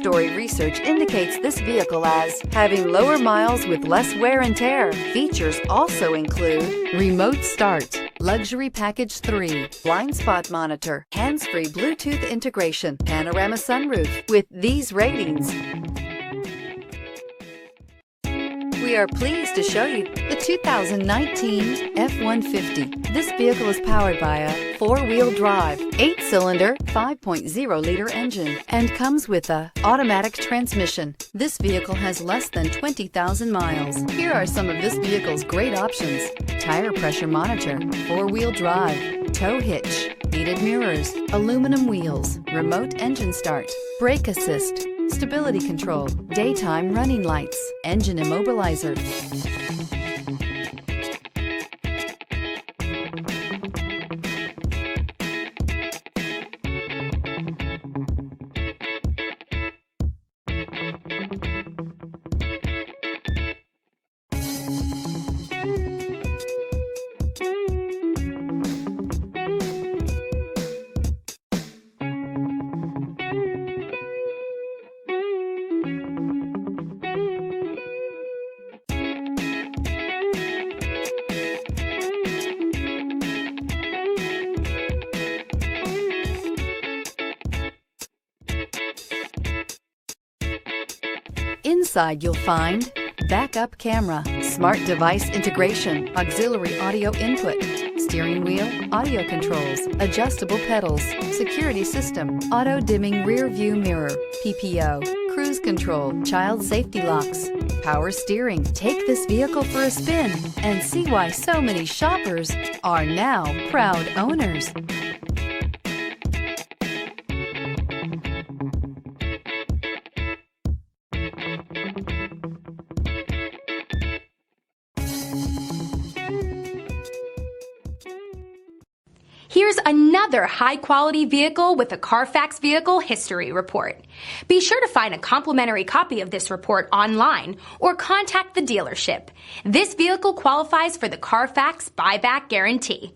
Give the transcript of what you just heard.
story research indicates this vehicle as having lower miles with less wear and tear. Features also include remote start, luxury package 3, blind spot monitor, hands-free Bluetooth integration, panorama sunroof. With these ratings, we are pleased to show you the 2019 F-150. This vehicle is powered by a 4-wheel drive, 8-cylinder, 5.0-liter engine and comes with a automatic transmission. This vehicle has less than 20,000 miles. Here are some of this vehicle's great options: tire pressure monitor, 4-wheel drive, tow hitch, heated mirrors, aluminum wheels, remote engine start, brake assist, stability control, daytime running lights, engine immobilizer. Inside you'll find backup camera, smart device integration, auxiliary audio input, steering wheel audio controls, adjustable pedals, security system, auto dimming rear view mirror, PPO, cruise control, child safety locks, power steering. Take this vehicle for a spin and see why so many shoppers are now proud owners. Here's another high-quality vehicle with a Carfax Vehicle History Report. Be sure to find a complimentary copy of this report online or contact the dealership. This vehicle qualifies for the Carfax Buyback Guarantee.